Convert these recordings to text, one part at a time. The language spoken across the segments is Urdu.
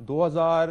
2000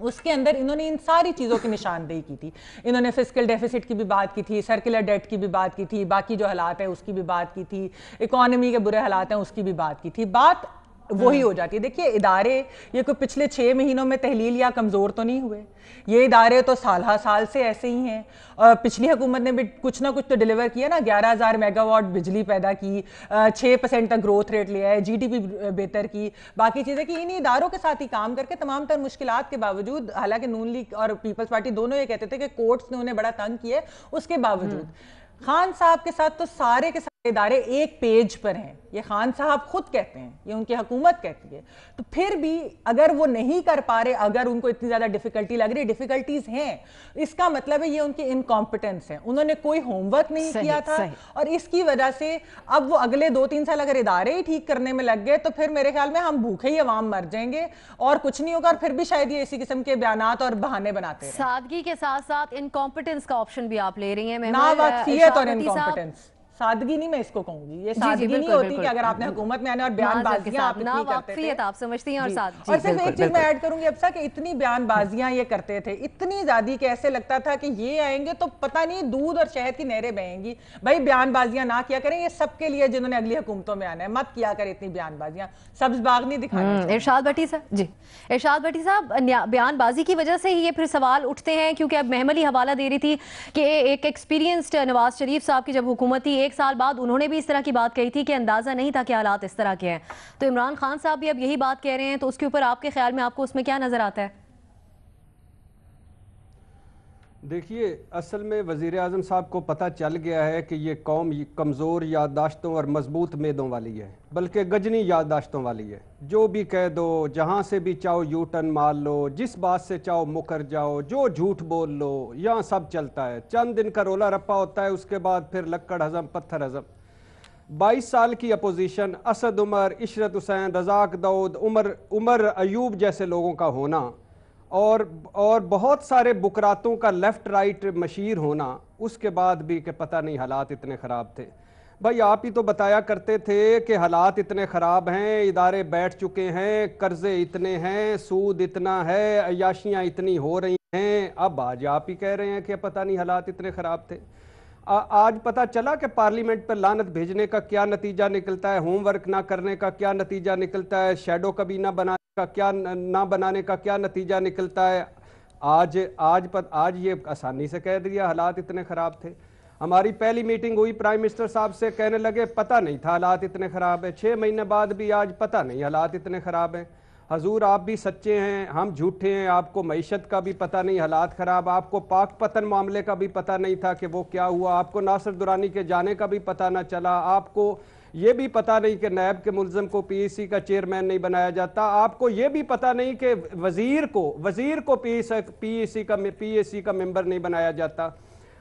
اس کے اندر انہوں نے ان ساری چیزوں کی نشاندہی کی تھی. انہوں نے فسکل ڈیفیسٹ کی بھی بات کی تھی, سرکولر ڈیٹ کی بھی بات کی تھی, باقی جو حالات ہیں اس کی بھی بات کی تھی, اکانومی کے برے حالات ہیں اس کی بھی بات کی تھی. بات وہی ہو جاتی ہے. دیکھیے ادارے یہ کوئی پچھلے 6 مہینوں میں تحلیل یا کمزور تو نہیں ہوئے, یہ ادارے تو سالہ سال سے ایسے ہی ہیں. اور پچھلی حکومت نے بھی کچھ نہ کچھ تو ڈیلیور کیا نا, 11,000 میگا واٹ بجلی پیدا کی, 6% تک گروتھ ریٹ لیا ہے, GDP بہتر کی, باقی چیزیں کی. انہی اداروں کے ساتھ ہی کام کر کے تمام تر مشکلات کے باوجود, حالانکہ نون لیگ اور پیپلز پارٹی دونوں یہ کہتے تھے کہ کورٹس نے انہیں بڑا تنگ کیا, اس کے باوجود خان صاحب کے ساتھ تو سارے کے سارے ادارے ایک پیج پر ہیں. یہ خان صاحب خود کہتے ہیں, یہ ان کی حکومت کہتی ہے. تو پھر بھی اگر وہ نہیں کر پا رہے, اگر ان کو اتنی زیادہ ڈیفیکلٹی لگ رہی, ڈیفیکلٹیز ہیں, اس کا مطلب ہے یہ ان کی انکمپٹنس ہے. انہوں نے کوئی ہوم ورک نہیں کیا تھا, اور اس کی وجہ سے اب وہ اگلے 2-3 سال اگر ادارے ہی ٹھیک کرنے میں لگ گئے تو پھر میرے خیال میں ہم بھوکے ہی عوام مر جائیں گے اور کچھ نہیں ہوگا. اور پھر بھی شاید یہ اسی قسم کے بیانات اور بہانے بناتے ہیں. سادگی کے ساتھ ساتھ انکمپٹنس کا آپشن بھی آپ لے رہی ہیں. ناواقفیت اور انکمپٹنس, سادگی نہیں میں اس کو کہوں گی, یہ سادگی نہیں ہوتی کہ اگر آپ نے حکومت میں آنے اور بیان بازیاں آپ اتنی کرتے تھے. آپ سمجھتی ہیں. اور صرف ایک چیز میں ایڈ کروں گی ابسا, کہ اتنی بیان بازیاں یہ کرتے تھے, اتنی زیادہ کہ ایسے لگتا تھا کہ یہ آئیں گے تو پتہ نہیں دودھ اور شہد کی نہریں بہیں گی. بھائی بیان بازیاں نہ کیا کریں, یہ سب کے لیے جنہوں نے اگلی حکومتوں میں آنا ہے, مت کیا کریں اتنی بیان بازیاں, سبز باغ نہیں دکھانا. ارشاد بھٹی صاحب, جی ارشاد بھٹی صاحب, بیان بازی کی وجہ سے ہی یہ پھر سوال اٹھتے ہیں, کیونکہ اب محملی حوالہ دے رہی تھی کہ ایک ایکسپیرینسڈ نواز شریف صاحب کی جب حکومت تھی 1 سال بعد انہوں نے بھی اس طرح کی بات کہی تھی کہ اندازہ نہیں تھا کہ حالات اس طرح کے ہیں. تو عمران خان صاحب بھی اب یہی بات کہہ رہے ہیں, تو اس کے اوپر آپ کے خیال میں آپ کو اس میں کیا نظر آتا ہے؟ دیکھیے, اصل میں وزیر اعظم صاحب کو پتہ چل گیا ہے کہ یہ قوم کمزور یادداشتوں اور مضبوط میدوں والی ہے, بلکہ گجنی یادداشتوں والی ہے. جو بھی کہہ دو, جہاں سے بھی چاہو یو ٹرن مار لو, جس بات سے چاہو مکر جاؤ, جو جھوٹ بول لو, یہاں سب چلتا ہے. چند دن کا رولا رپا ہوتا ہے, اس کے بعد پھر لکڑ ہضم پتھر ہضم. 22 سال کی اپوزیشن, اسد عمر, عشرت حسین, رزاق داؤد, عمر ایوب جیسے لوگوں کا ہونا, اور بہت سارے بکراتوں کا لیفٹ رائٹ مشیر ہونا, اس کے بعد بھی کہ پتہ نہیں حالات اتنے خراب تھے. بھائی آپ ہی تو بتایا کرتے تھے کہ حالات اتنے خراب ہیں, ادارے بیٹھ چکے ہیں, قرضے اتنے ہیں, سود اتنا ہے, عیاشیاں اتنی ہو رہی ہیں. اب آج آپ ہی کہہ رہے ہیں کہ پتہ نہیں حالات اتنے خراب تھے. آج پتہ چلا کہ پارلیمنٹ پر لعنت بھیجنے کا کیا نتیجہ نکلتا ہے, ہوم ورک نہ کرنے کا کیا نتیجہ نکلتا ہے, شیڈو کابینہ نہ بنانے کا کیا نتیجہ نکلتا ہے. آج یہ آسانی سے کہہ دیا حالات اتنے خراب تھے. ہماری پہلی میٹنگ ہوئی, پرائم منسٹر صاحب سے کہنے لگے پتہ نہیں تھا حالات اتنے خراب ہیں. 6 مہینے بعد بھی آج پتہ نہیں حالات اتنے خراب ہیں. حضور آپ بھی سچے ہیں, ہم جھوٹے ہیں. آپ کو معیشت کا بھی پتہ نہیں, حالات خراب. آپ کو پاک پتن معاملے کا بھی پتہ نہیں تھا کہ وہ کیا ہوا. آپ کو ناصر درانی کے جانے کا بھی پتہ نہ چلا. آپ کو یہ بھی پتہ نہیں کہ نیب کے ملزم کو پی ایس سی کا چیئرمین نہیں بنایا جاتا. آپ کو یہ بھی پتہ نہیں کہ وزیر کو پی ایس سی کا ممبر نہیں بنایا جاتا.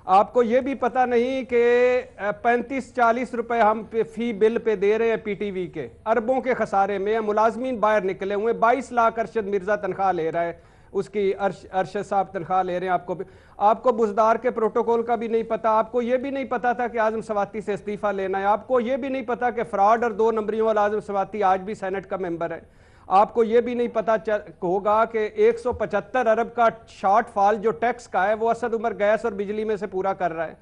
آپ کو یہ بھی پتہ نہیں کہ 35-40 روپے ہم فی بل پہ دے رہے ہیں پی ٹی وی کے, اربوں کے خسارے میں. ملازمین باہر نکلے ہوئے, 22 لاکھ ارشد مرزا تنخواہ لے رہا ہے, اس کی ارشد صاحب تنخواہ لے رہے ہیں. آپ کو بزدار کے پروٹوکول کا بھی نہیں پتا. آپ کو یہ بھی نہیں پتا تھا کہ اعظم سواتی سے استعفیٰ لینا ہے. آپ کو یہ بھی نہیں پتا کہ فراڈ اور 2 نمبریوں والا اعظم سواتی آج بھی سینٹ کا ممبر ہے. آپ کو یہ بھی نہیں پتا ہوگا کہ 175 ارب کا شارٹ فال جو ٹیکس کا ہے وہ اسد عمر گیس اور بجلی میں سے پورا کر رہا ہے.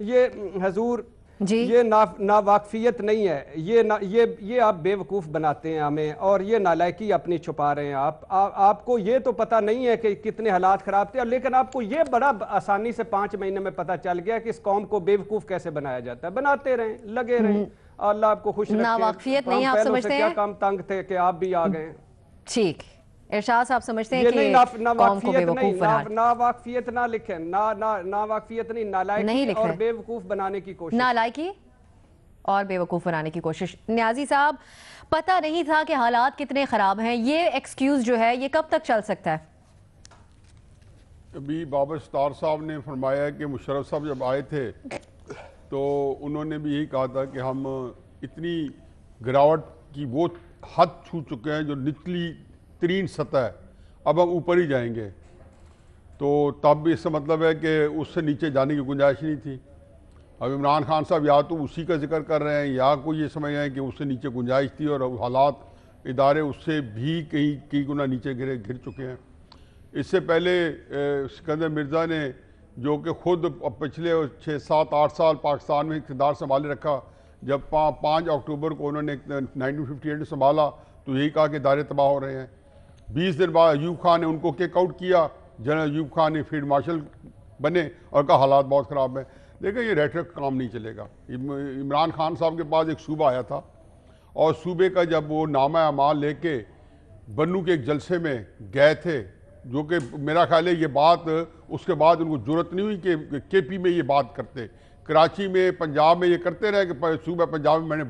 یہ حضور یہ ناواقفیت نہیں ہے, یہ آپ بے وقوف بناتے ہیں ہمیں, اور یہ نالائکی اپنی چھپا رہے ہیں. آپ کو یہ تو پتہ نہیں ہے کہ کتنے حالات خراب تھے, لیکن آپ کو یہ بڑا آسانی سے 5 مہینے میں پتہ چل گیا کہ اس قوم کو بے وقوف کیسے بنایا جاتا ہے. بناتے رہیں, لگے رہیں, اللہ آپ کو خوش رکھے. ناواقفیت نہیں آپ سمجھتے ہیں, کیا کام تنگ تھے کہ آپ بھی آ گئے. ٹھیک, ارشاد صاحب سمجھتے ہیں کہ قوم کو بے وقوف بنانا. ناواقفیت نہ لکھیں, ناواقفیت نہیں, نالائکی اور بے وقوف بنانے کی کوشش. نالائکی اور بے وقوف بنانے کی کوشش. نیازی صاحب, پتہ نہیں تھا کہ حالات کتنے خراب ہیں, یہ ایکسکیوز جو ہے یہ کب تک چل سکتا ہے؟ ابھی بابر ستار صاحب نے فرمایا کہ مشرف صاحب جب آئے تھے تو انہوں نے بھی یہی کہا تھا کہ ہم اتنی گراوٹ کی وہ حد چھو چکے ہیں جو نچلی ترین سطح ہے, اب ہم اوپر ہی جائیں گے. تو تب اس کا مطلب ہے کہ اس سے نیچے جانے کی گنجائش نہیں تھی. اب عمران خان صاحب یا تو اسی کا ذکر کر رہے ہیں یا کوئی یہ سمجھ رہے ہیں کہ اس سے نیچے گنجائش تھی, اور حالات ادارے اس سے بھی کئی گنا نیچے گر چکے ہیں. اس سے پہلے سکندر مرزا نے جو کہ خود پچھلے 6-7-8 سال پاکستان میں اقتدار سنبھالے رکھا، جب 5 اکتوبر کو انہوں نے 1958 سنبھالا تو یہی کہا کہ ادارے تباہ ہو رہے ہیں۔ 20 دن بعد ایوب خان نے ان کو کک آؤٹ کیا، جنرل ایوب خان نے فیلڈ مارشل بنے اور کہا حالات بہت خراب ہیں۔ دیکھیں یہ ریٹرک کام نہیں چلے گا۔ عمران خان صاحب کے پاس ایک صوبہ آیا تھا اور صوبے کا جب وہ نامہ اعمال لے کے بنو کے ایک جلسے میں گئے تھے، جو کہ میرا خیال ہے یہ بات اس کے بعد ان کو جرت نہیں ہوئی کہ کے پی میں یہ بات کرتے، کراچی میں پنجاب میں یہ کرتے رہے کہ صوبہ پنجاب میں میں نے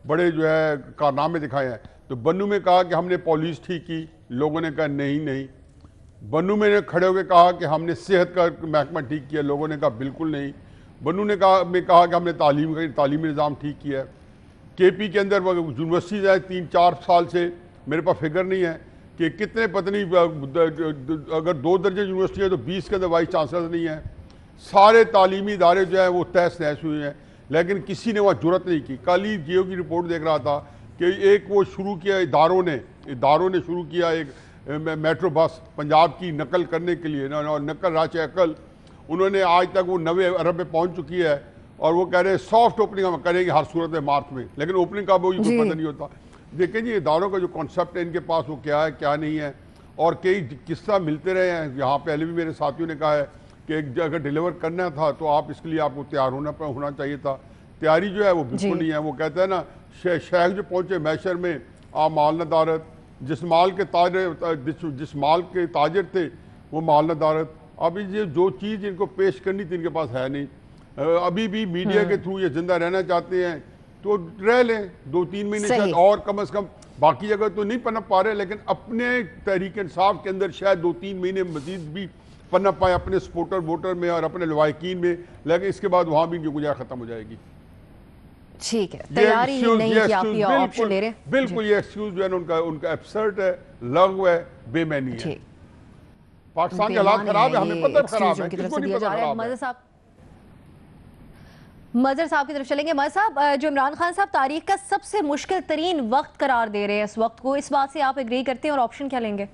بڑے جو ہے کارنامے دکھائے ہیں۔ تو بنو میں کہا کہ ہم نے پولیس ٹھیک کی، لوگوں نے کہا نہیں۔ بنو میں نے کھڑے ہو کے کہا کہ ہم نے صحت کا محکمہ ٹھیک کیا، لوگوں نے کہا بالکل نہیں۔ بنو نے کہا کہ ہم نے تعلیمی نظام ٹھیک کیا ہے۔ کے پی کے اندر یونیورسٹیز ہیں 3-4 سال سے، میرے پاس فگر نہیں ہے کہ کتنے پتہ نہیں، اگر 2 درجن یونیورسٹی ہے تو 20 کے اندر وائس چانسلر نہیں ہیں۔ سارے تعلیمی ادارے جو ہیں وہ تہس نہس ہوئے ہیں، لیکن کسی نے وہاں جرت نہیں کی۔ کل ہی جیو کی رپورٹ دیکھ رہا تھا کہ ایک وہ شروع کیا اداروں نے شروع کیا ایک میٹرو بس پنجاب کی نقل کرنے کے لیے، نقل راچ عقل، انہوں نے آج تک وہ 90 ارب میں پہنچ چکی ہے، اور وہ کہہ رہے ہیں سافٹ اوپننگ ہم کریں گے ہر صورت میں مارچ میں، لیکن اوپننگ کا کوئی پتہ نہیں ہوتا۔ دیکھیں جی اداروں کا جو کانسیپٹ ہے ان کے پاس وہ کیا ہے کیا نہیں ہے، اور کئی قصہ ملتے رہے ہیں یہاں پہلے بھی میرے ساتھیوں نے کہا ہے کہ اگر ڈیلیور کرنا تھا تو آپ اس کے لیے آپ کو تیار ہونا چاہیے تھا۔ تیاری جو ہے وہ بالکل نہیں ہے۔ وہ کہتے ہیں نا شیخ جو پہنچے محشر میں آپ مال نہ دارت، جس مال کے تاجر تھے وہ مال نہ دارت۔ اب یہ جو چیز ان کو پیش کرنی تھی ان کے پاس ہے نہیں۔ ابھی بھی میڈیا کے تھرو یہ زندہ رہنا چاہتے ہیں تو رہ لیں 2-3 مہینے شاید، اور کم از کم باقی جگہ تو نہیں پنپ پا رہے، لیکن اپنے تحریک انصاف کے اندر شاید 2-3 مہینے مزید بھی پنپ پائے اپنے سپورٹر ووٹر میں اور اپنے لوائقین میں، لیکن اس کے بعد وہاں بھی ان کی گنجائش ختم ہو جائے گی۔ ٹھیک ہے، تیاری نہیں کہ آپ یہ آپشن لے رہے ہیں۔ بالکل یہ ایکسکیوز جو ہے ان کا ایبسرڈ ہے، لغو ہے، بے معنی ہے۔ پاکستان کے حالات خراب ہے، ہمیں پتہ خراب ہے، کس کو نہیں پتہ خراب ہے۔ مظہر صاحب کی طرف چلیں گے۔ مظہر صاحب، جو عمران خان صاحب تاریخ کا سب سے مشکل ترین وقت قرار دے رہے ہیں اس وقت کو، اس بات سے آپ ایگری کرتے ہیں اور آپشن کیا لیں گے؟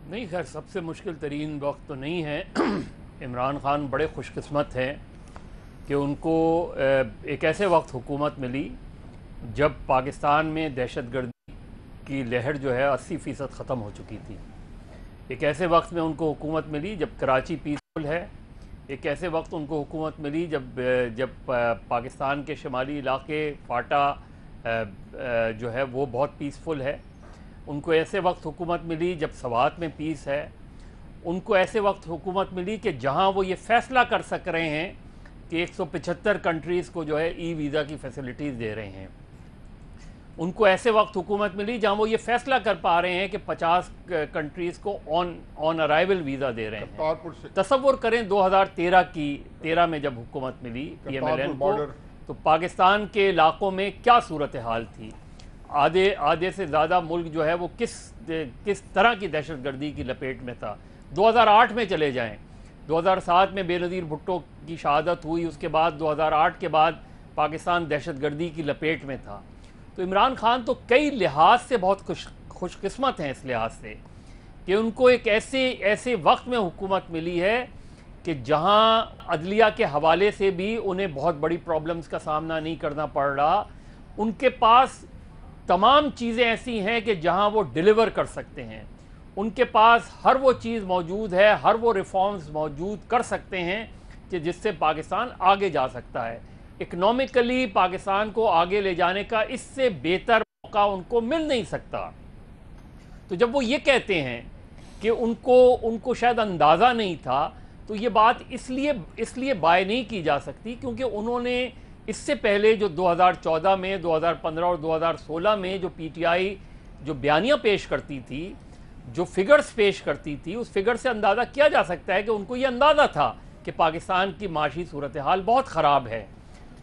نہیں خیر، سب سے مشکل ترین وقت تو نہیں ہے۔ عمران خان بڑے خوش قسمت ہیں کہ ان کو ایک ایسے وقت حکومت ملی جب پاکستان میں دہشت گردی کی لہر جو ہے 80% ختم ہو چکی تھی۔ ایک ایسے وقت میں ان کو حکومت ملی جب کراچی پیسفل ہے، ایک ایسے وقت ان کو حکومت ملی جب پاکستان کے شمالی علاقے فاٹا جو ہے وہ بہت پیسفل ہے۔ ان کو ایسے وقت حکومت ملی جب سوات میں پیس ہے۔ ان کو ایسے وقت حکومت ملی کہ جہاں وہ یہ فیصلہ کر سک رہے ہیں کہ 175 کنٹریز کو جو ہے ای ویزا کی فیسلٹیز دے رہے ہیں۔ ان کو ایسے وقت حکومت ملی جہاں وہ یہ فیصلہ کر پا رہے ہیں کہ 50 کنٹریز کو آن ارائیول ویزا دے رہے ہیں۔ تصور کریں 2013 میں جب حکومت ملی پی ایم ایل این کو، تو پاکستان کے علاقوں میں کیا صورتحال تھی؟ آدھے سے زیادہ ملک جو ہے وہ کس طرح کی دہشت گردی کی لپیٹ میں تھا۔ 2008 میں چلے جائیں، 2007 میں بے نظیر بھٹو کی شہادت ہوئی، اس کے بعد 2008 کے بعد پاکستان دہشت گردی کی لپیٹ میں تھا۔ تو عمران خان تو کئی لحاظ سے بہت خوش قسمت ہیں، اس لحاظ سے کہ ان کو ایک ایسے وقت میں حکومت ملی ہے کہ جہاں عدلیہ کے حوالے سے بھی انہیں بہت بڑی پرابلمز کا سامنا نہیں کرنا پڑ رہا۔ ان کے پاس تمام چیزیں ایسی ہیں کہ جہاں وہ ڈیلیور کر سکتے ہیں، ان کے پاس ہر وہ چیز موجود ہے، ہر وہ ریفارمز موجود کر سکتے ہیں کہ جس سے پاکستان آگے جا سکتا ہے۔ اکنامکلی پاکستان کو آگے لے جانے کا اس سے بہتر موقع ان کو مل نہیں سکتا۔ تو جب وہ یہ کہتے ہیں کہ ان کو شاید اندازہ نہیں تھا، تو یہ بات اس لیے بائے نہیں کی جا سکتی کیونکہ انہوں نے اس سے پہلے جو 2014 میں، 2015 اور 2016 میں جو پی ٹی آئی جو بیانیاں پیش کرتی تھی، جو فگرز پیش کرتی تھی، اس فگر سے اندازہ کیا جا سکتا ہے کہ ان کو یہ اندازہ تھا کہ پاکستان کی معاشی صورتحال بہت خراب ہے۔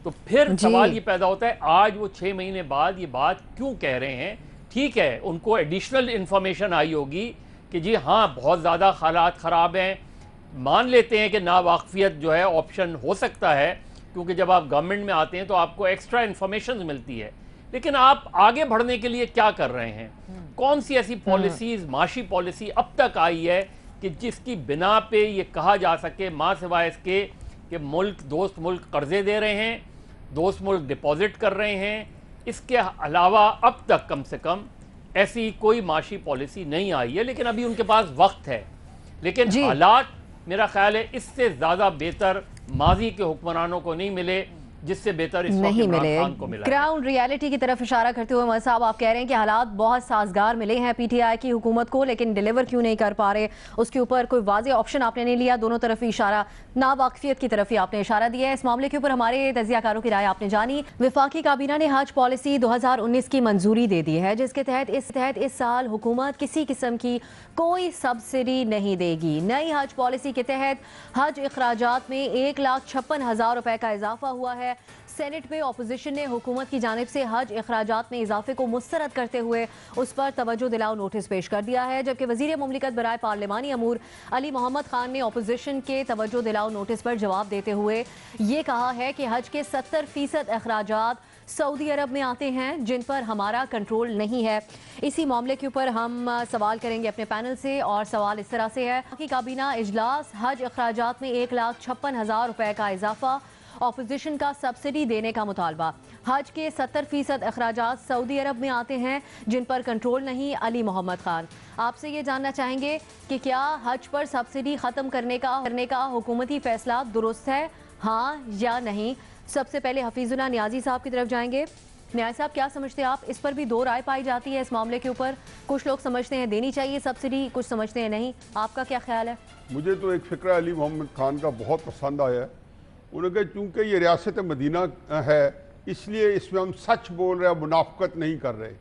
تو پھر سوال یہ پیدا ہوتا ہے آج وہ 6 مہینے بعد یہ بات کیوں کہہ رہے ہیں؟ ٹھیک ہے ان کو ایڈیشنل انفارمیشن آئی ہوگی کہ جی ہاں بہت زیادہ حالات خراب ہیں، مان لیتے ہیں کہ ناواقفیت جو ہے آپشن ہو سکتا ہے کیونکہ جب آپ گورنمنٹ میں آتے ہیں تو آپ کو ایکسٹرا انفارمیشن ملتی ہے، لیکن آپ آگے بڑھنے کے لیے کیا کر رہے ہیں؟ کون سی ایسی پالیسیز، معاشی پالیسی اب تک آئی ہے کہ جس کی بنا پہ یہ کہا جا سکے ماں سوائے اس کے کہ دوست ملک قرضے دے رہے ہیں، دوست ملک ڈپازٹ کر رہے ہیں، اس کے علاوہ اب تک کم سے کم ایسی کوئی معاشی پالیسی نہیں آئی ہے؟ لیکن ابھی ان کے پاس وقت ہے، لیکن حالات میرا خیال ہے اس سے زیادہ بہتر ماضی کے حکمرانوں کو نہیں ملے جس سے بہتر اس وقت عمران خان کو ملا ہے۔ گراؤنڈ ریالٹی کی طرف اشارہ کرتے ہوئے عمر صاحب آپ کہہ رہے ہیں کہ حالات بہت سازگار ملے ہیں پی ٹی آئی کی حکومت کو، لیکن ڈیلیور کیوں نہیں کر پا رہے؟ اس کے اوپر کوئی واضح آپشن آپ نے نہیں لیا، دونوں طرف اشارہ ناواقفیت کی طرف ہی آپ نے اشارہ دیا ہے۔ اس معاملے کے اوپر ہمارے تجزیہ کاروں کی رائے آپ نے جانی۔ وفاقی کابینہ نے حج پالیسی 2019 کی منظوری دے دی ہے، جس کے تحت اس سال حکومت کسی قسم کی کوئی سبسڈی نہیں دے گی۔ نئی حج پالیسی کے تحت حج اخراجات میں 1,56,000 روپے کا اضافہ ہوا ہے۔ سینٹ میں اپوزیشن نے حکومت کی جانب سے حج اخراجات میں اضافے کو مسترد کرتے ہوئے اس پر توجہ دلاؤ نوٹس پیش کر دیا ہے، جبکہ وزیر مملکت برائے پارلیمانی امور علی محمد خان نے اپوزیشن کے توجہ دلاؤ نوٹس پر جواب دیتے ہوئے یہ کہا ہے کہ حج کے 70% اخراجات سعودی عرب میں آتے ہیں جن پر ہمارا کنٹرول نہیں ہے۔ اسی معاملے کے اوپر ہم سوال کریں گے اپنے پینل سے، اور سوال اس طرح سے ہے کہ کابینہ اجلاس حج اخراجات میں 1,56,000 روپے کا اضافہ، اپوزیشن کا سبسڈی دینے کا مطالبہ۔ حج کے 70% اخراجات سعودی عرب میں آتے ہیں جن پر کنٹرول نہیں، علی محمد خان۔ آپ سے یہ جاننا چاہیں گے کہ کیا حج پر سبسڈی ختم کرنے کا حکومتی فیصلہ درست ہے، ہاں یا نہیں؟ سب سے پہلے حفیظ اللہ نیازی صاحب کی طرف جائیں گے۔ نیازی صاحب کیا سمجھتے ہیں آپ؟ اس پر بھی دو رائے پائی جاتی ہے اس معاملے کے اوپر، کچھ لوگ سمجھتے ہیں دینی چاہیے سبسڈی، کچھ سمجھتے ہیں نہیں، آپ کا کیا خیال ہے؟ مجھے تو ایک فکرہ علی محمد خان کا بہت پسند آیا ہے۔ انہوں نے کہا چونکہ یہ ریاست مدینہ ہے اس لیے اس میں ہم سچ بول رہے ہیں، منافقت نہیں کر رہے،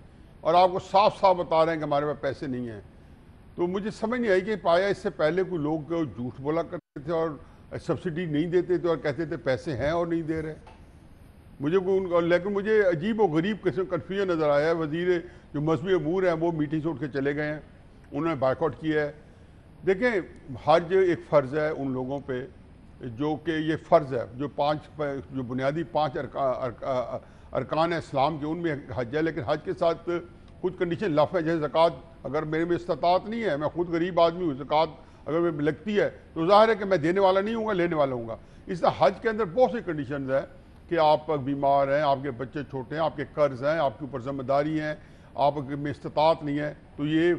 اور آپ کو صاف صاف بتا رہے ہیں کہ ہمارے پاس پیسے نہیں ہیں۔ تو مجھے سمجھ نہیں آئی کہ پایا اس سے پہلے کوئی لوگ جھوٹ بولا کرتے تھے اور سبسڈی نہیں دیتے تھے اور کہتے تھے پیسے ہیں اور نہیں دے رہے۔ لیکن مجھے عجیب و غریب قسم کنفیوژن نظر آیا ہے۔ وزیر جو مذہبی امور ہیں وہ میٹنگ سے اٹھ کے چلے گئے ہیں، انہوں نے بائیکاٹ کیا ہے۔ دیکھیں حج ایک فرض ہے ان لوگوں پہ، جو کہ یہ فرض ہے، جو بنیادی 5 ارکان اسلام کے ان میں حج ہے، لیکن حج کے ساتھ کچھ کنڈیشن لاف ہے، جیسے زکوٰۃ اگر میرے میں استطاعت نہیں ہے، میں خود غریب آدمی ہوں، زکوٰۃ اگر میں لگتی ہے تو ظاہر ہے کہ میں دینے والا نہیں ہوں گا، لینے والا ہوں گا۔ اس طرح حج کے اندر بہت سی کنڈیشنز ہیں کہ آپ بیمار ہیں، آپ کے بچے چھوٹے ہیں، آپ کے قرض ہیں، آپ کے اوپر ذمہ داری ہیں، آپ میں استطاعت نہیں ہے، تو یہ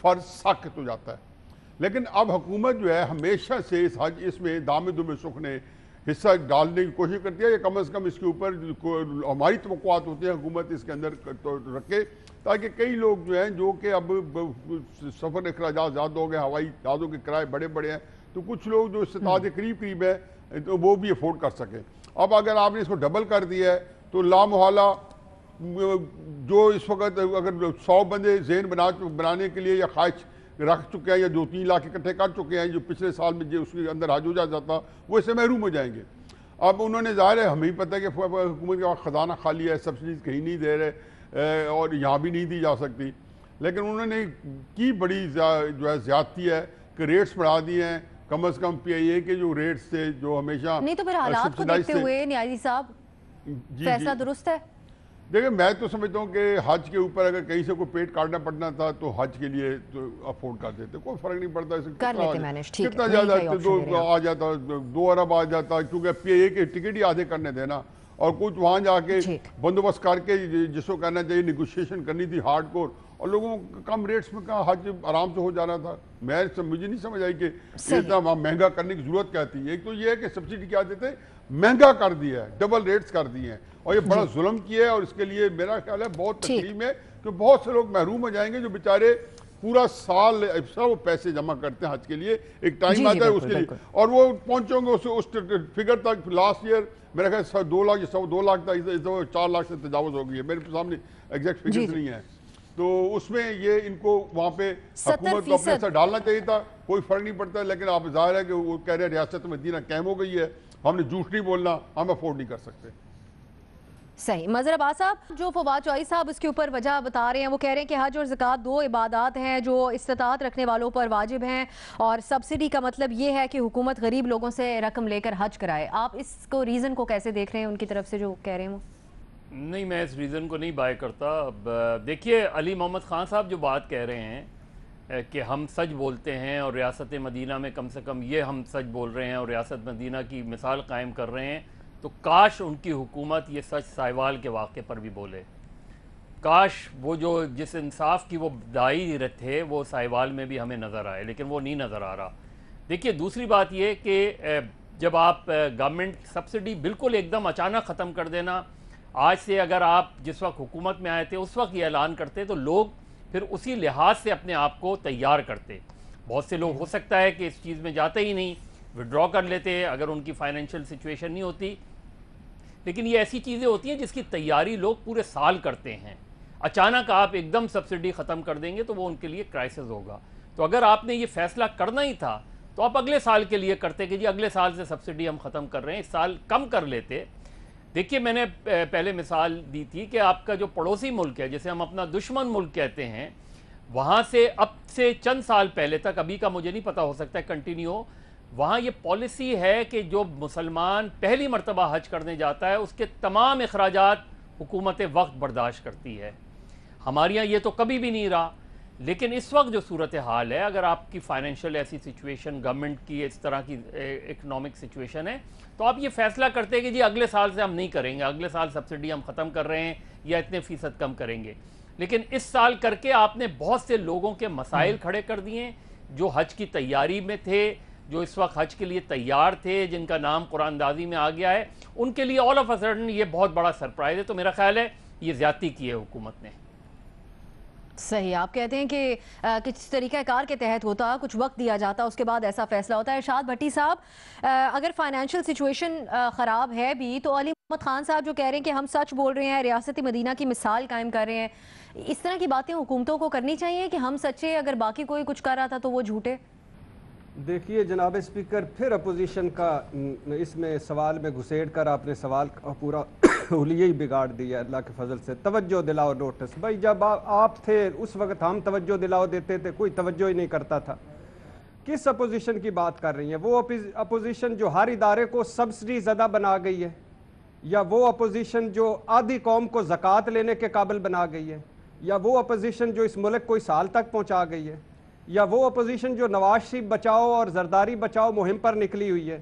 فرض سخت ہو جاتا ہے۔ لیکن اب حکومت جو ہے ہمیشہ سے اس میں دامے دمے سکھنے حصہ ڈالنے کی کوشش کرتی ہے، یا کم از کم اس کے اوپر ہماری توقعات ہوتی ہیں حکومت اس کے اندر رکھے، تاکہ کئی لوگ جو ہیں جو کہ اب سفر اخراجات زیادہ ہو گئے، ہوائی جہازوں کے کرائے بڑے بڑے ہیں، تو کچھ لوگ جو استطاعت کے قریب ہے تو وہ بھی افورڈ کر سکیں۔ اب اگر آپ نے اس کو ڈبل کر دیا ہے تو لامحالہ جو اس وقت اگر 100 بندے ذہن بنانے کے لیے یا خواہش رکھ چکے ہیں یا 2-3 لاکھ اکٹھے کر چکے ہیں جو پچھلے سال میں جو اس کے اندر حج ہو جاتا وہ اس سے محروم ہو جائیں گے۔ اب انہوں نے ظاہر ہے ہمیں پتہ ہے کہ حکومت کا خزانہ خالی ہے، سبسڈیز کہیں نہیں دے رہے اور یہاں بھی نہیں دی جا سکتی، لیکن انہوں نے کی بڑی جو ہے زیادتی ہے کہ ریٹس بڑھا دیے ہیں، کم از کم پی آئی اے کے جو ریٹس تھے جو ہمیشہ نہیں، تو پھر حالات کو دیکھتے ہوئے نیازی صاحب فیصلہ درست ہے؟ دیکھیں میں تو سمجھتا ہوں کہ حج کے اوپر اگر کہیں سے کوئی پیٹ کاٹنا پڑنا تھا تو حج کے لیے تو افورڈ کر دیتے، کوئی فرق نہیں پڑتا، کتنا زیادہ 2 آ جاتا، 2 ارب آ جاتا، کیونکہ پی اے کے ٹکٹ ہی آدھے کرنے دینا، اور کچھ وہاں جا کے بندوبست کر کے جس کو کہنا چاہیے نیگوشیشن کرنی تھی ہارڈ کور، اور لوگوں کو کم ریٹس میں کہا حج آرام سے ہو جانا تھا۔ مجھے نہیں سمجھ آئی کہ اتنا مہنگا کرنے کی ضرورت کیا تھی۔ ایک تو یہ ہے کہ سبسڈی کیا دیتے مہنگا کر دیا ہے، ڈبل ریٹس کر دیے ہیں، اور یہ بڑا ظلم کیا ہے، اور اس کے لیے میرا خیال ہے بہت تکلیف ہے کہ بہت سے لوگ محروم ہو جائیں گے جو بیچارے پورا سال وہ پیسے جمع کرتے ہیں حج کے لیے، ایک ٹائم آتا ہے اس کے لیے، اور وہ پہنچیں گے اس فگر تک۔ لاسٹ ایئر میرا خیال 2 لاکھ تک 4 لاکھ سے تجاوز ہو گئی ہے، میرے سامنے ایگزیکٹ فگرز نہیں ہیں، تو اس میں یہ ان کو وہاں پہ حکومت کو اپنے ایسا ڈالنا چاہیے تھا، کوئی فرق نہیں پڑتا، لیکن آپ ظاہر ہے کہ وہ کہہ رہے ہیں ریاست مدینہ قائم ہو گئی ہے، ہم نے جھوٹ نہیں بولنا، ہم افورڈ نہیں کر سکتے۔ صحیح۔ مظہر عباس صاحب، جو فواد چوہائی صاحب اس کے اوپر وجہ بتا رہے ہیں، وہ کہہ رہے ہیں کہ حج اور زکوٰۃ 2 عبادات ہیں جو استطاعت رکھنے والوں پر واجب ہیں، اور سبسڈی کا مطلب یہ ہے کہ حکومت غریب لوگوں سے رقم لے کر حج کرائے۔ آپ اس کو ریزن کو کیسے دیکھ رہے ہیں ان کی طرف سے جو کہہ رہے ہیں وہ؟ نہیں، میں اس ریزن کو نہیں بائی کرتا. اب دیکھیے علی محمد خان صاحب جو بات کہہ رہے ہیں کہ ہم سچ بولتے ہیں اور ریاست مدینہ میں کم سے کم یہ ہم سچ بول رہے ہیں اور ریاست مدینہ کی مثال قائم کر رہے ہیں، تو کاش ان کی حکومت یہ سچ سائیوال کے واقعے پر بھی بولے. کاش وہ جو جس انصاف کی وہ دائی تھے وہ سائیوال میں بھی ہمیں نظر آئے، لیکن وہ نہیں نظر آ رہا. دیکھیے دوسری بات یہ کہ جب آپ گورنمنٹ سبسڈی بالکل ایک دم اچانک ختم کر دینا، آج سے اگر آپ جس وقت حکومت میں آئے تھے اس وقت یہ اعلان کرتے تو لوگ پھر اسی لحاظ سے اپنے آپ کو تیار کرتے. بہت سے لوگ ہو سکتا ہے کہ اس چیز میں جاتے ہی نہیں، وڈرا کر لیتے اگر ان کی فائنینشیل سچویشن نہیں ہوتی. لیکن یہ ایسی چیزیں ہوتی ہیں جس کی تیاری لوگ پورے سال کرتے ہیں. اچانک آپ ایک دم سبسڈی ختم کر دیں گے تو وہ ان کے لیے کرائسس ہوگا. تو اگر آپ نے یہ فیصلہ کرنا ہی تھا تو آپ اگلے سال کے لیے کرتے کہ جی اگلے سال سے سبسڈی ہم ختم کر رہے ہیں، اس سال کم کر لیتے. دیکھیے میں نے پہلے مثال دی تھی کہ آپ کا جو پڑوسی ملک ہے جسے ہم اپنا دشمن ملک کہتے ہیں، وہاں سے اب سے چند سال پہلے تک، ابھی کا مجھے نہیں پتا ہو سکتا ہے کنٹینیو، وہاں یہ پالیسی ہے کہ جو مسلمان پہلی مرتبہ حج کرنے جاتا ہے اس کے تمام اخراجات حکومت وقت برداشت کرتی ہے. ہمارے یہاں یہ تو کبھی بھی نہیں رہا. لیکن اس وقت جو صورتحال ہے، اگر آپ کی فائنینشیل ایسی سچویشن، گورنمنٹ کی اس طرح کی اکنامک سچویشن ہے، تو آپ یہ فیصلہ کرتے کہ جی اگلے سال سے ہم نہیں کریں گے، اگلے سال سبسڈی ہم ختم کر رہے ہیں یا اتنے فیصد کم کریں گے. لیکن اس سال کر کے آپ نے بہت سے لوگوں کے مسائل کھڑے کر دیے جو حج کی تیاری میں تھے، جو اس وقت حج کے لیے تیار تھے، جن کا نام قرآن اندازی میں آ گیا ہے، ان کے لیے آل آف اے سڈن یہ بہت بڑا سرپرائز ہے. تو میرا خیال ہے یہ زیادتی کی ہے حکومت نے. صحیح، آپ کہتے ہیں کہ کس طریقہ کار کے تحت ہوتا، کچھ وقت دیا جاتا، اس کے بعد ایسا فیصلہ ہوتا ہے. ارشاد بھٹی صاحب، اگر فائنینشیل سچویشن خراب ہے بھی تو علی محمد خان صاحب جو کہہ رہے ہیں کہ ہم سچ بول رہے ہیں، ریاست مدینہ کی مثال قائم کر رہے ہیں، اس طرح کی باتیں حکومتوں کو کرنی چاہیے کہ ہم سچے، اگر باقی کوئی کچھ کر رہا تھا تو وہ جھوٹے؟ دیکھیے جناب اسپیکر، پھر اپوزیشن کا اس میں سوال میں گھسیڑ کر آپ نے سوال کا پورا حلیہ ہی بگاڑ دیا. اللہ کے فضل سے توجہ دلاؤ نوٹس، بھائی جب آپ تھے اس وقت ہم توجہ دلاؤ دیتے تھے، کوئی توجہ ہی نہیں کرتا تھا. کس اپوزیشن کی بات کر رہی ہیں؟ وہ اپوزیشن جو ہر ادارے کو سبسڈی زدہ بنا گئی ہے، یا وہ اپوزیشن جو آدھی قوم کو زکوٰۃ لینے کے قابل بنا گئی ہے، یا وہ اپوزیشن جو اس ملک کو اس حال تک پہنچا گئی ہے، یا وہ اپوزیشن جو نواز شریف بچاؤ اور زرداری بچاؤ مہم پر نکلی ہوئی ہے،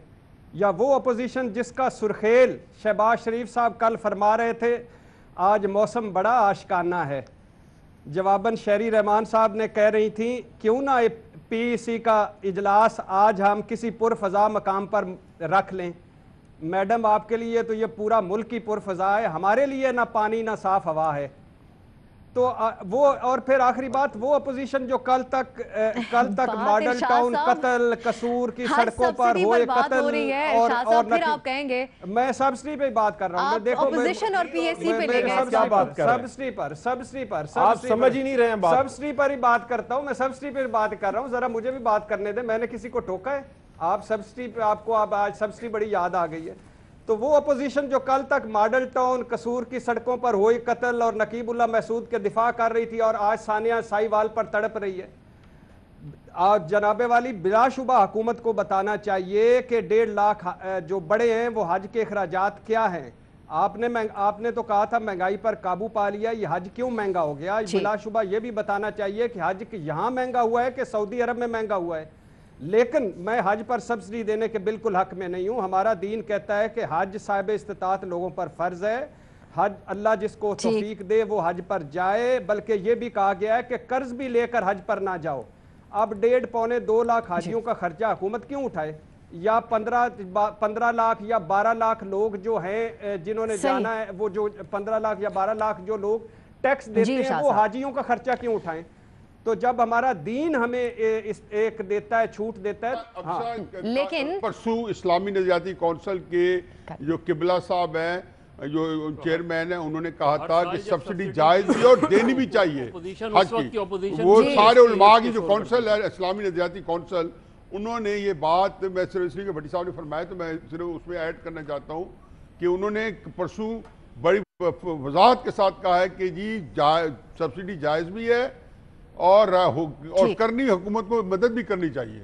یا وہ اپوزیشن جس کا سرخیل شہباز شریف صاحب کل فرما رہے تھے آج موسم بڑا عاشقانہ ہے. جواباً شہری رحمان صاحب نے کہہ رہی تھیں کیوں نہ پی ای سی کا اجلاس آج ہم کسی پرفضا مقام پر رکھ لیں. میڈم آپ کے لیے تو یہ پورا ملک کی پرفضا ہے، ہمارے لیے نہ پانی نہ صاف ہوا ہے. تو وہ اور پھر آخری بات، وہ اپوزیشن جو کل تک ماڈل ٹاؤن قتل، قصور کی سڑکوں پر ہوئے قتل، اور پھر آپ کہیں گے میں سبسڈی پہ بات کر رہا ہوں. دیکھو اپوزیشن اور پی ایس سی پہ لے گئے، سبسڈی پر آپ سمجھ ہی نہیں رہے ہیں بات. سبسڈی پر ہی بات کرتا ہوں، میں سبسڈی پہ بات کر رہا ہوں. ذرا مجھے بھی بات کرنے دیں، میں نے کسی کو ٹوکا ہے؟ آپ سبسڈی پہ، آپ کو آج سبسڈی بڑی یاد آ گئی ہے. تو وہ اپوزیشن جو کل تک ماڈل ٹاؤن، قصور کی سڑکوں پر ہوئی قتل اور نقیب اللہ محسود کے دفاع کر رہی تھی، اور آج ثانیہ سائیوال پر تڑپ رہی ہے. آج جناب والی بلا شبہ حکومت کو بتانا چاہیے کہ 1.5 لاکھ جو بڑے ہیں وہ حج کے اخراجات کیا ہیں. آپ نے تو کہا تھا مہنگائی پر قابو پا لیا، یہ حج کیوں مہنگا ہو گیا؟ بلا شبہ یہ بھی بتانا چاہیے کہ حج یہاں مہنگا ہوا ہے کہ سعودی عرب میں مہنگا ہوا ہے. لیکن میں حج پر سبسڈی دینے کے بالکل حق میں نہیں ہوں. ہمارا دین کہتا ہے کہ حج صاحب استطاعت لوگوں پر فرض ہے. حج اللہ جس کو توفیق دے وہ حج پر جائے، بلکہ یہ بھی کہا گیا ہے کہ قرض بھی لے کر حج پر نہ جاؤ. اب 1.5-2 لاکھ حاجیوں کا خرچہ حکومت کیوں اٹھائے؟ یا 15 لاکھ یا 12 لاکھ لوگ جو ہیں جنہوں نے جانا ہے، وہ جو 15 لاکھ یا 12 لاکھ جو لوگ ٹیکس دیتے ہیں وہ حاجیوں کا خرچہ کیوں اٹھائیں؟ تو جب ہمارا دین ہمیں ایک دیتا ہے، چھوٹ دیتا ہے. لیکن پرسوں اسلامی نظریاتی کونسل کے جو قبلہ صاحب ہیں، جو چیئرمین ہیں، انہوں نے کہا تھا کہ سبسڈی جائز بھی اور دینی بھی چاہیے حج کی. وہ سارے علماء کی جو کونسل ہے اسلامی نظریاتی کونسل، انہوں نے یہ بات، میں صرف اس لیے کہ بھٹی صاحب نے فرمایا تو میں صرف اس میں ایڈ کرنا چاہتا ہوں کہ انہوں نے پرسوں بڑی وضاحت کے ساتھ کہا ہے کہ جی سبسڈی جائز بھی ہے اور کرنی، حکومت کو مدد بھی کرنی چاہیے.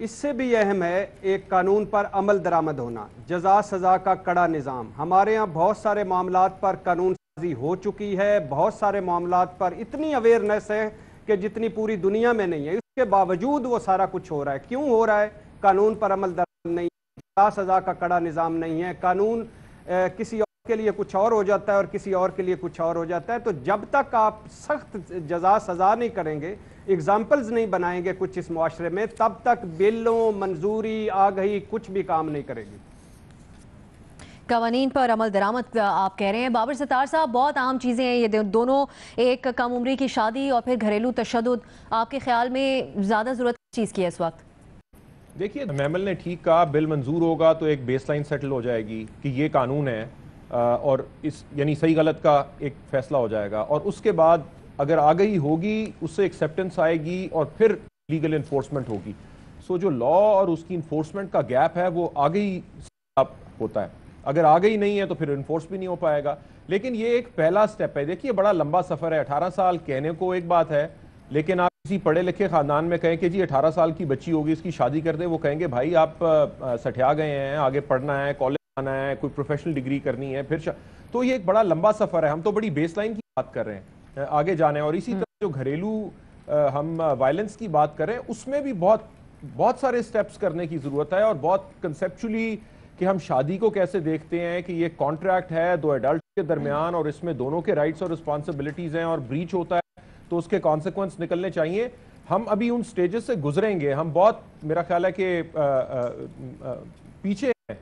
اس سے بھی اہم ہے ایک قانون پر عمل درآمد ہونا، جزا سزا کا کڑا نظام۔ ہمارے ہاں بہت سارے معاملات پر قانون سازی ہو چکی ہے، بہت سارے معاملات پر اتنی اویئرنیس ہے کہ جتنی پوری دنیا میں نہیں ہے، اس کے باوجود وہ سارا کچھ ہو رہا ہے۔ کیوں ہو رہا ہے؟ قانون پر عمل درآمد نہیں ہے، جزا سزا کا کڑا نظام نہیں ہے، قانون کسی اور کے لیے کچھ اور ہو جاتا ہے اور کسی اور کے لیے کچھ اور ہو جاتا ہے۔ تو جب تک آپ سخت جزا سزا نہیں کریں گے، اگزامپلز نہیں بنائیں گے کچھ اس معاشرے میں، تب تک بلوں، منظوری، آگہی کچھ بھی کام نہیں کرے گی۔ قوانین پر عمل درآمد آپ کہہ رہے ہیں بابر ستار صاحب، بہت عام چیزیں ہیں یہ دونوں، ایک کم عمری کی شادی اور پھر گھریلو تشدد، آپ کے خیال میں زیادہ ضرورت کس چیز کی ہے اس وقت؟ دیکھیے میمل نے ٹھیک کہا، بل منظور ہوگا تو ایک بیس لائن سیٹل ہو جائے گی کہ یہ قانون ہے اور اس یعنی صحیح غلط کا ایک فیصلہ ہو جائے گا، اور اس کے بعد اگر آگہی ہوگی اس سے ایکسیپٹنس آئے گی اور پھر لیگل انفورسمنٹ ہوگی۔ سو جو لا اور اس کی انفورسمنٹ کا گیپ ہے وہ آگہی سے ہوتا ہے، اگر آگہی نہیں ہے تو پھر انفورس بھی نہیں ہو پائے گا۔ لیکن یہ ایک پہلا سٹیپ ہے۔ دیکھیے بڑا لمبا سفر ہے، 18 سال کہنے کو ایک بات ہے، لیکن آپ کسی پڑھے لکھے خاندان میں کہیں کہ جی 18 سال کی بچی ہوگی اس کی شادی کر دیں، وہ کہیں گے بھائی آپ سٹھیا گئے ہیں، آگے پڑھنا ہے، کالج آنا ہے، کوئی پروفیشنل ڈگری کرنی ہے، پھر تو یہ ایک بڑا لمبا سفر ہے۔ ہم تو بڑی بیس لائن کی بات کر رہے ہیں، آگے جانا ہے۔ اور اسی طرح جو گھریلو ہم وائلنس کی بات کر رہے ہیں، اس میں بھی بہت سارے سٹیپس کرنے کی ضرورت ہے، اور بہت کنسیپچولی کہ ہم شادی کو کیسے دیکھتے ہیں کہ یہ کانٹریکٹ ہے دو ایڈلٹس کے درمیان، اور اس میں دونوں کے رائٹس اور رسپانسبلٹیز ہیں، اور بریچ ہوتا ہے تو اس کے کانسیکوینس نکلنے چاہیے۔ ہم ابھی ان سٹیجز سے گزریں گے، ہم بہت میرا خیال ہے کہ پیچھے ہیں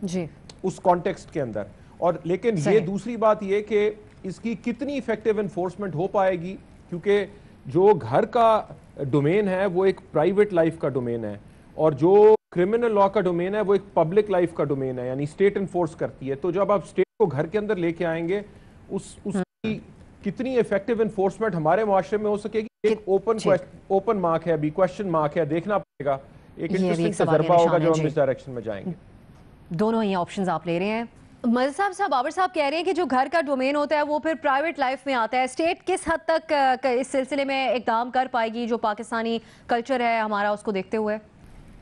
جی اس کانٹیکسٹ کے اندر، اور لیکن یہ دوسری بات یہ کہ اس کی کتنی ایفیکٹیو انفورسمنٹ ہو پائے گی، کیونکہ جو گھر کا ڈومین ہے وہ ایک پرائیویٹ لائف کا ڈومین ہے، اور جو کرمنل لا کا ڈومین ہے وہ ایک پبلک لائف کا ڈومین ہے، یعنی اسٹیٹ انفورس کرتی ہے۔ تو جب آپ اسٹیٹ کو گھر کے اندر لے کے آئیں گے، اس کی کتنی ایفیکٹیو انفورسمنٹ ہمارے معاشرے میں ہو سکے گی، ایک اوپن مارک ہے، ابھی کویسچن مارک ہے، دیکھنا پڑے گا، ایک انٹرسٹنگ تجربہ ہوگا جو ہم اس ڈائریکشن میں جائیں گے۔ دونوں ہی آپشنز آپ لے رہے ہیں۔ مرزا صاحب بابر صاحب کہہ رہے ہیں کہ جو گھر کا ڈومین ہوتا ہے وہ پھر پرائیویٹ لائف میں آتا ہے، اسٹیٹ کس حد تک اس سلسلے میں اقدام کر پائے گی جو پاکستانی کلچر ہے ہمارا اس کو دیکھتے ہوئے؟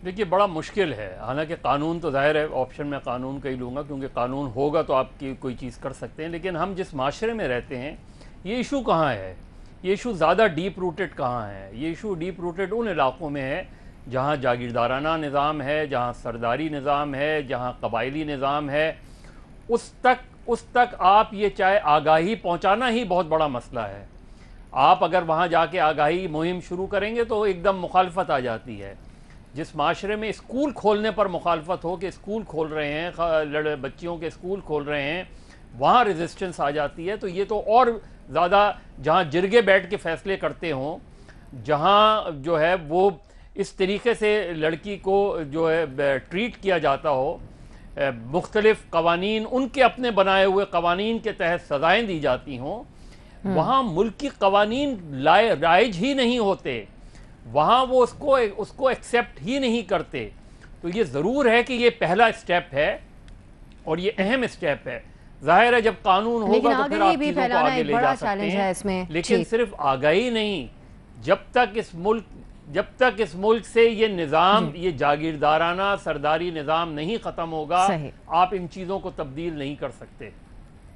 دیکھیے بڑا مشکل ہے، حالانکہ قانون تو ظاہر ہے آپشن میں قانون کا ہی لوں گا، کیونکہ قانون ہوگا تو آپ کی کوئی چیز کر سکتے ہیں، لیکن ہم جس معاشرے میں رہتے ہیں یہ ایشو کہاں ہے، یہ ایشو زیادہ ڈیپ روٹڈ کہاں ہے؟ یہ ایشو ڈیپ روٹڈ ان علاقوں میں ہے جہاں جاگیردارانہ نظام ہے، جہاں سرداری نظام ہے، جہاں قبائلی نظام ہے۔ اس تک آپ یہ چاہے آگاہی پہنچانا ہی بہت بڑا مسئلہ ہے۔ آپ اگر وہاں جا کے آگاہی مہم شروع کریں گے تو ایک دم مخالفت آ جاتی ہے۔ جس معاشرے میں اسکول کھولنے پر مخالفت ہو کہ اسکول کھول رہے ہیں، بچیوں کے اسکول کھول رہے ہیں، وہاں ریزسٹنس آ جاتی ہے، تو یہ تو اور زیادہ، جہاں جرگے بیٹھ کے فیصلے کرتے ہوں، جہاں جو ہے وہ اس طریقے سے لڑکی کو جو ہے ٹریٹ کیا جاتا ہو، مختلف قوانین ان کے اپنے بنائے ہوئے قوانین کے تحت سزائیں دی جاتی ہوں، وہاں ملک کی قوانین رائج ہی نہیں ہوتے، وہاں وہ اس کو ایکسیپٹ ہی نہیں کرتے۔ تو یہ ضرور ہے کہ یہ پہلا اسٹیپ ہے اور یہ اہم اسٹیپ ہے۔ ظاہر ہے جب قانون ہوگا تو پھر آپ چیزوں کو آگے لے جا سکتے ہیں، لیکن صرف آگاہی نہیں، جب تک اس ملک سے یہ نظام، یہ جاگیردارانہ سرداری نظام نہیں ختم ہوگا، آپ ان چیزوں کو تبدیل نہیں کر سکتے۔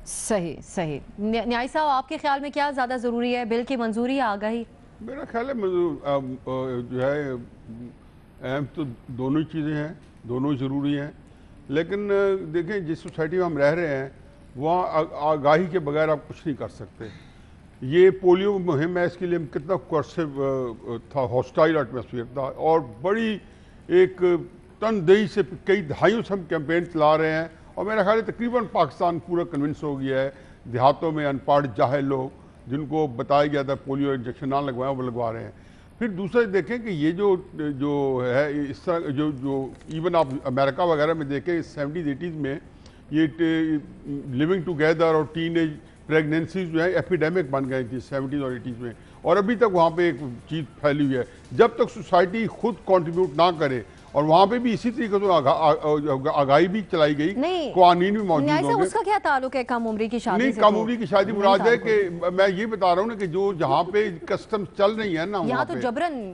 صحیح۔ نیائی صاحب آپ کے خیال میں کیا زیادہ ضروری ہے، بل کی منظوری یا آگاہی؟ میرا خیال ہے جو ہے اہم تو دونوں چیزیں ہیں، دونوں ضروری ہیں، لیکن دیکھیں جس سوسائٹی میں ہم رہ رہے ہیں وہاں آگاہی کے بغیر آپ کچھ نہیں کر سکتے۔ یہ پولیو مہم ہے، اس کے لیے کتنا کوارسو تھا، ہاسٹائل ایٹماسفیئر تھا، اور بڑی ایک تندہی سے کئی دہائیوں سے ہم کیمپین چلا رہے ہیں، اور میرا خیال ہے تقریباً پاکستان پورا کنونس ہو گیا ہے، دیہاتوں میں ان پڑھ جاہل لوگ جن کو بتایا گیا تھا پولیو انجیکشن نہ لگوائیں وہ لگوا رہے ہیں۔ پھر دوسرا دیکھیں کہ یہ جو ہے اس طرح جو ایون آپ امریکہ وغیرہ میں دیکھیں 70s 80s میں یہ لیونگ ٹوگیدر اور ٹین ایج پریگننسیز جو ہیں ایپیڈیمک بن گئی تھی 70s اور 80s میں، اور ابھی تک وہاں پہ ایک چیز پھیلی ہوئی ہے۔ جب تک سوسائٹی خود کنٹریبیوٹ نہ کرے، اور وہاں پہ بھی اسی طریقے سے آگاہی بھی چلائی گئی، قوانین بھی موجود ہوں گے۔ اس کا کیا تعلق ہے کم عمری کی شادی سے؟ نہیں، کم عمری کی شادی مراد ہے کہ میں یہ بتا رہا ہوں نا کہ جو جہاں پہ کسٹم چل رہی ہے نا، یہاں تو جبرن